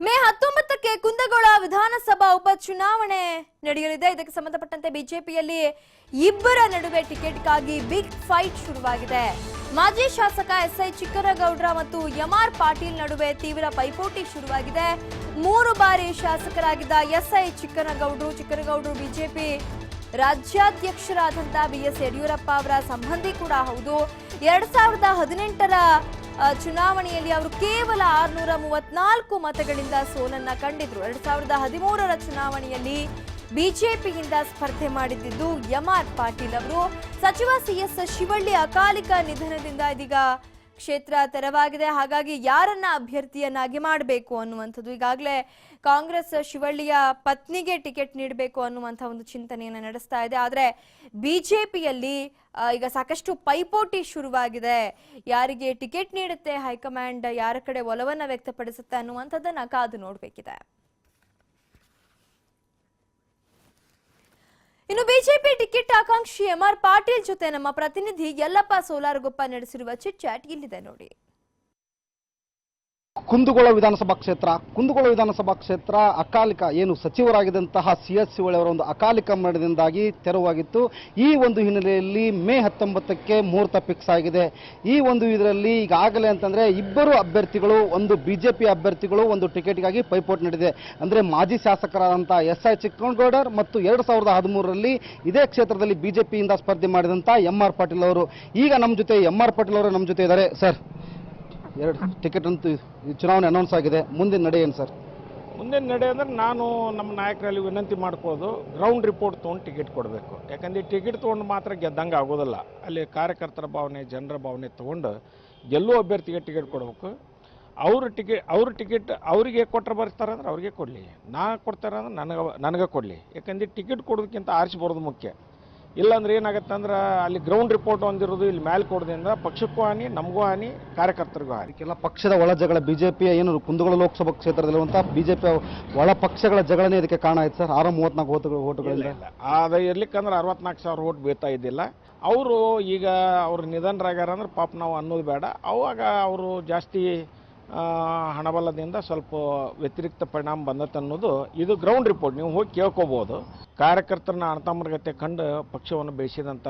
ಮೇ 19ಕ್ಕೆ ಕುಂದಗೋಳ ವಿಧಾನಸಭಾ ಉಪಚುನಾವಣೆ ನಡೆಯಲಿದೆ. ಇದಕ್ಕೆ ಸಂಬಂಧಪಟ್ಟಂತೆ ಬಿಜೆಪಿಯಲ್ಲಿ ಇಬ್ಬರ ನಡುವೆ ಟಿಕೆಟ್ಗಾಗಿ ಬಿಗ್ ಫೈಟ್ ಶುರುವಾಗಿದೆ. ಮಾಜಿ ಶಾಸಕ ಎಸ್ಐ ಚಿಕ್ಕನಗೌಡ್ರ ಮತ್ತು ಎಂಆರ್ ಪಾಟೀಲ್ ನಡುವೆ ತೀವ್ರ ಪೈಪೋಟಿ ಶುರುವಾಗಿದೆ. 3 ಬಾರಿ ಶಾಸಕರಾಗಿದ್ದ SI Chikkanagoudar BJP ರಾಜ್ಯಾಧ್ಯಕ್ಷರಾದಂತಹ BS Yediyurappa ಅವರ ಸಂಬಂಧಿ ಕೂಡ ಹೌದು. 2018ರ ಚುನಾವಣೆಯಲ್ಲಿ ಅವರು ಕೇವಲ 634 ಮತಗಳಿಂದ ಸೋಲನ್ನ ಕಂಡಿದ್ರು. 2013ರ ಚುನಾವಣೆಯಲ್ಲಿ ಬಿಜೆಪಿಯಿಂದ ಸ್ಪರ್ಧೆ ಮಾಡಿದ್ದು ಎಂಆರ್ ಪಾಟೀಲ್ ಅವರು. ಸಚಿವ ಸಿಎಸ್ ಶಿವಳ್ಳಿ ಅಕಾಲಿಕ ನಿಧನದಿಂದ ಇದೀಗ ಕ್ಷೇತ್ರ ತೆರವಾಗಿದೆ. ಹಾಗಾಗಿ ಯಾರನ್ನ ಅಭ್ಯರ್ಥಿಯನ್ನಾಗಿ ಮಾಡಬೇಕು ಅನ್ನುವಂಥದ್ದು ಈಗಾಗಲೇ ಕಾಂಗ್ರೆಸ್ ಶಿವಳ್ಳಿಯ ಪತ್ನಿಗೆ ಟಿಕೆಟ್ ನೀಡಬೇಕು ಅನ್ನುವಂಥ ಒಂದು ಚಿಂತನೆಯನ್ನು ನಡೆಸ್ತಾ ಇದೆ. ಆದರೆ ಬಿಜೆಪಿಯಲ್ಲಿ ಈಗ ಸಾಕಷ್ಟು ಪೈಪೋಟಿ ಶುರುವಾಗಿದೆ. ಯಾರಿಗೆ ಟಿಕೆಟ್ ನೀಡುತ್ತೆ ಹೈಕಮಾಂಡ್, ಯಾರ ಕಡೆ ಒಲವನ್ನ ವ್ಯಕ್ತಪಡಿಸುತ್ತೆ ಅನ್ನುವಂಥದ್ದನ್ನ ಕಾದು ನೋಡಬೇಕಿದೆ. ಇನ್ನು ಬಿಜೆಪಿ ಟಿಕೆಟ್ ಆಕಾಂಕ್ಷಿ ಎಂಆರ್ ಪಾಟೀಲ್ ಜೊತೆ ನಮ್ಮ ಪ್ರತಿನಿಧಿ ಯಲ್ಲಪ್ಪ ಸೋಲಾರಗೊಪ್ಪ ನಡೆಸಿರುವ ಚಿಟ್ ಚಾಟ್ ಇಲ್ಲಿದೆ ನೋಡಿ. ಕುಂದಗೋಳ ವಿಧಾನಸಭಾ ಕ್ಷೇತ್ರ ಅಕಾಲಿಕ ಏನು ಸಚಿವರಾಗಿದ್ದಂತಹ ಸಿಎಸ್ ಶಿವಳ್ಳಿ ಅವರ ಒಂದು ಅಕಾಲಿಕ ಮರಣದಿಂದಾಗಿ ತೆರವಾಗಿತ್ತು. ಈ ಒಂದು ಹಿನ್ನೆಲೆಯಲ್ಲಿ ಮೇ 19ಕ್ಕೆ ಮುಹೂರ್ತ ಫಿಕ್ಸ್ ಆಗಿದೆ. ಈ ಒಂದು ಇದರಲ್ಲಿ ಈಗಾಗಲೇ ಅಂತಂದ್ರೆ ಇಬ್ಬರು ಅಭ್ಯರ್ಥಿಗಳು, ಒಂದು ಬಿಜೆಪಿ ಅಭ್ಯರ್ಥಿಗಳು ಒಂದು ಟಿಕೆಟ್ಗಾಗಿ ಪೈಪೋಟಿ ನಡೆದಿದೆ. ಅಂದ್ರೆ ಮಾಜಿ ಶಾಸಕರಾದಂತಹ ಎಸ್ಐ ಚಿಕ್ಕನಗೌಡರ್ ಮತ್ತು 2013ರಲ್ಲಿ ಇದೇ ಕ್ಷೇತ್ರದಲ್ಲಿ ಬಿಜೆಪಿಯಿಂದ ಸ್ಪರ್ಧೆ ಮಾಡಿದಂತಹ ಎಂಆರ್ ಪಾಟೀಲ್ ಅವರು. ಈಗ ನಮ್ಮ ಜೊತೆ ಎಂಆರ್ ಪಾಟೀಲ್ ಅವರು ನಮ್ಮ ಜೊತೆ ಇದ್ದಾರೆ. ಸರ್, 2 ಟಿಕೆಟ್ ಅಂತೂ ಚುನಾವಣೆ ಅನೌನ್ಸ್ ಆಗಿದೆ. ಮುಂದಿನ ನಡೆ ಏನು ಸರ್? ಮುಂದಿನ ನಡೆ ಅಂದರೆ ನಾನು ನಮ್ಮ ನಾಯಕರಲ್ಲಿ ವಿನಂತಿ ಮಾಡ್ಕೊಳ್ಳೋದು, ಗ್ರೌಂಡ್ ರಿಪೋರ್ಟ್ ತೊಗೊಂಡು ಟಿಕೆಟ್ ಕೊಡಬೇಕು. ಯಾಕಂದರೆ ಟಿಕೆಟ್ ತೊಗೊಂಡು ಮಾತ್ರ ಗೆದ್ದಂಗೆ ಆಗೋದಿಲ್ಲ. ಅಲ್ಲಿ ಕಾರ್ಯಕರ್ತರ ಭಾವನೆ, ಜನರ ಭಾವನೆ ತೊಗೊಂಡು ಗೆಲ್ಲುವ ಅಭ್ಯರ್ಥಿಗೆ ಟಿಕೆಟ್ ಕೊಡಬೇಕು. ಅವ್ರ ಟಿಕೆಟ್ ಅವರಿಗೆ ಕೊಟ್ಟರೆ ಬರ್ತಾರೆ ಅಂದ್ರೆ ಅವ್ರಿಗೆ ಕೊಡಲಿ, ನಾ ಕೊಡ್ತಾರೆ ಅಂದ್ರೆ ನನಗೆ ಕೊಡಲಿ. ಯಾಕಂದರೆ ಟಿಕೆಟ್ ಕೊಡೋದಕ್ಕಿಂತ ಆರಿಸಿ ಬರೋದು ಮುಖ್ಯ. ಇಲ್ಲಾಂದ್ರೆ ಏನಾಗುತ್ತೆ ಅಂದ್ರೆ ಅಲ್ಲಿ ಗ್ರೌಂಡ್ ರಿಪೋರ್ಟ್ ಹೊಂದಿರೋದು ಇಲ್ಲಿ ಮೇಲೆ ಕೊಡೋದ್ರಿಂದ ಪಕ್ಷಕ್ಕೂ ಹಾನಿ, ನಮಗೂ ಹಾನಿ, ಕಾರ್ಯಕರ್ತರಿಗೂ ಹಾನಿ. ಕೆಲ ಪಕ್ಷದ ಒಳ ಜಗಳ, ಬಿಜೆಪಿಯ ಏನು ಕುಂದಗೋಳ ಲೋಕಸಭಾ ಕ್ಷೇತ್ರದಲ್ಲಿರುವಂತಹ ಬಿಜೆಪಿಯ ಒಳ ಪಕ್ಷಗಳ ಜಗಳನೇ ಇದಕ್ಕೆ ಕಾರಣ ಆಯ್ತು ಸರ್. 634 ಓಟುಗಳಿಂದ ಅದು ಇರ್ಲಿಕ್ಕಂದ್ರೆ 64,000 ಓಟ್ ಬೀಳ್ತಾ ಇದ್ದಿಲ್ಲ. ಅವರು ಈಗ ಅವ್ರು ನಿಧನರಾಗ್ಯಾರ ಅಂದ್ರೆ ಪಾಪ ನಾವು ಅನ್ನೋದು ಬೇಡ. ಅವಾಗ ಅವರು ಜಾಸ್ತಿ ಹಣಬಲದಿಂದ ಸ್ವಲ್ಪ ವ್ಯತಿರಿಕ್ತ ಪರಿಣಾಮ ಬಂದತ್ತೆ ಅನ್ನೋದು ಇದು ಗ್ರೌಂಡ್ ರಿಪೋರ್ಟ್. ನೀವು ಹೋಗಿ ಕೇಳ್ಕೋಬೋದು. ಕಾರ್ಯಕರ್ತರನ್ನ ಅಣತಮ್ಮರ್ಗತೆ ಕಂಡು ಪಕ್ಷವನ್ನು ಬೆಳೆಸಿದಂಥ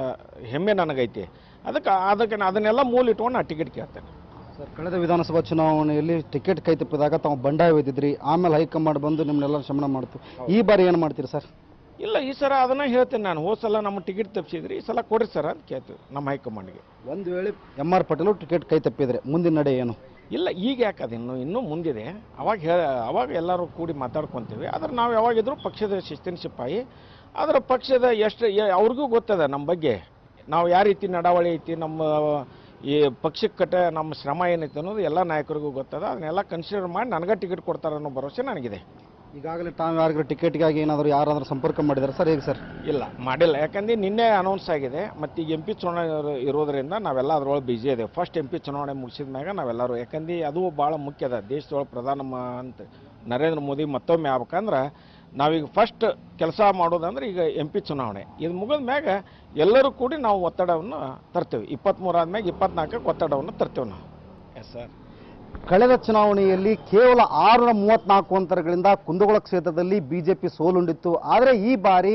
ಹೆಮ್ಮೆ ನನಗೈತಿ. ಅದನ್ನೆಲ್ಲ ಮೂಲ ಇಟ್ಕೊಂಡು ನಾನು ಟಿಕೆಟ್ ಕೇಳ್ತೇನೆ. ಸರ್, ಕಳೆದ ವಿಧಾನಸಭಾ ಚುನಾವಣೆಯಲ್ಲಿ ಟಿಕೆಟ್ ಕೈ ತಪ್ಪಿದಾಗ ತಾವು ಬಂಡಾಯ ಒಯ್ದಿದ್ರಿ. ಆಮೇಲೆ ಹೈಕಮಾಂಡ್ ಬಂದು ನಿಮ್ಮನ್ನೆಲ್ಲ ಶಮನ ಮಾಡ್ತು. ಈ ಬಾರಿ ಏನು ಮಾಡ್ತೀರಿ ಸರ್? ಇಲ್ಲ, ಈ ಸಲ ಅದನ್ನ ಹೇಳ್ತೇನೆ ನಾನು. ಹೋದ ಸಲ ನಮ್ಮ ಟಿಕೆಟ್ ತಪ್ಪಿಸಿದ್ರಿ, ಈ ಸಲ ಕೊಡ್ರಿ ಸರ್ ಅಂತ ಕೇಳ್ತೀವಿ ನಮ್ಮ ಹೈಕಮಾಂಡ್ಗೆ. ಒಂದು ವೇಳೆ ಎಂಆರ್ ಪಾಟೀಲ್ ಟಿಕೆಟ್ ಕೈ ತಪ್ಪಿದ್ರೆ ಮುಂದಿನ ನಡೆ ಏನು? ಇಲ್ಲ, ಈಗ ಯಾಕದು ಇನ್ನೂ ಮುಂದಿದೆ. ಅವಾಗ ಎಲ್ಲರೂ ಕೂಡಿ ಮಾತಾಡ್ಕೊತೀವಿ. ಆದ್ರೆ ನಾವು ಯಾವಾಗಿದ್ರೂ ಪಕ್ಷದ ಶಿಸ್ತಿನ ಸಿಪಾಯಿ. ಅದರ ಪಕ್ಷದ ಅವ್ರಿಗೂ ಗೊತ್ತದ ನಮ್ಮ ಬಗ್ಗೆ, ನಾವು ಯಾವ ರೀತಿ ನಡಾವಳಿ ಐತಿ, ನಮ್ಮ ಈ ಪಕ್ಷಕ್ಕೆ ನಮ್ಮ ಶ್ರಮ ಏನೈತೆ ಅನ್ನೋದು ಎಲ್ಲ ನಾಯಕರಿಗೂ ಗೊತ್ತದ. ಅದನ್ನೆಲ್ಲ ಕನ್ಸಿಡರ್ ಮಾಡಿ ನನಗೆ ಟಿಕೆಟ್ ಕೊಡ್ತಾರೆ ಅನ್ನೋ ಭರವಸೆ ನನಗಿದೆ. ಈಗಾಗಲೇ ತಾವು ಯಾರಿಗೂ ಟಿಕೆಟ್ಗಾಗಿ ಯಾರಾದರೂ ಸಂಪರ್ಕ ಮಾಡಿದ್ದಾರೆ ಸರ್? ಹೇಗೆ ಸರ್? ಇಲ್ಲ, ಮಾಡಿಲ್ಲ. ಯಾಕಂದ್ರೆ ನಿನ್ನೆ ಅನೌನ್ಸ್ ಆಗಿದೆ. ಮತ್ತು ಈಗ MP ಚುನಾವಣೆ ಇರೋದರಿಂದ ನಾವೆಲ್ಲ ಅದರೊಳಗೆ ಬಿಜಿ ಇದ್ದೇವೆ. ಫಸ್ಟ್ MP ಚುನಾವಣೆ ಮುಗಿಸಿದ ಮ್ಯಾಗ ನಾವೆಲ್ಲರೂ, ಯಾಕಂದ್ರೆ ಅದು ಭಾಳ ಮುಖ್ಯ ಅದ. ದೇಶದೊಳಗೆ ಪ್ರಧಾನಮಂತ್ರಿ ನರೇಂದ್ರ ಮೋದಿ ಮತ್ತೊಮ್ಮೆ ಆಗ್ಬೇಕಂದ್ರೆ ನಾವೀಗ ಫಸ್ಟ್ ಕೆಲಸ ಮಾಡೋದಂದ್ರೆ ಈಗ MP ಚುನಾವಣೆ ಇದು ಮುಗಿದ ಮ್ಯಾಗ ಎಲ್ಲರೂ ಕೂಡಿ ನಾವು ಒತ್ತಡವನ್ನು ತರ್ತೇವೆ. 23 ಆದ್ಮೇಲೆ 24ಕ್ಕೆ ಒತ್ತಡವನ್ನು ತರ್ತೇವೆ ನಾವು. Yes sir. ಕಳೆದ ಚುನಾವಣೆಯಲ್ಲಿ ಕೇವಲ 634 ಅಂತರಗಳಿಂದ ಕುಂದಗೋಳ ಕ್ಷೇತ್ರದಲ್ಲಿ ಬಿಜೆಪಿ ಸೋಲುಂಡಿತ್ತು. ಆದರೆ ಈ ಬಾರಿ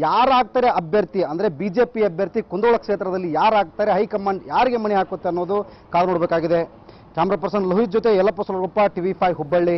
ಯಾರಾಗ್ತಾರೆ ಅಭ್ಯರ್ಥಿ, ಅಂದರೆ ಬಿಜೆಪಿ ಅಭ್ಯರ್ಥಿ ಕುಂದಗೋಳ ಕ್ಷೇತ್ರದಲ್ಲಿ ಯಾರಾಗ್ತಾರೆ, ಹೈಕಮಾಂಡ್ ಯಾರಿಗೆ ಮಣೆ ಹಾಕುತ್ತೆ ಅನ್ನೋದು ಕಾದು ನೋಡಬೇಕಾಗಿದೆ. ಕ್ಯಾಮ್ರಾ ಪರ್ಸನ್ ಲೋಹಿತ್ ಜೊತೆ ಯಲ್ಲಪ್ಪ ಸೋಲಾರಗೊಪ್ಪ, TV5 ಹುಬ್ಬಳ್ಳಿ.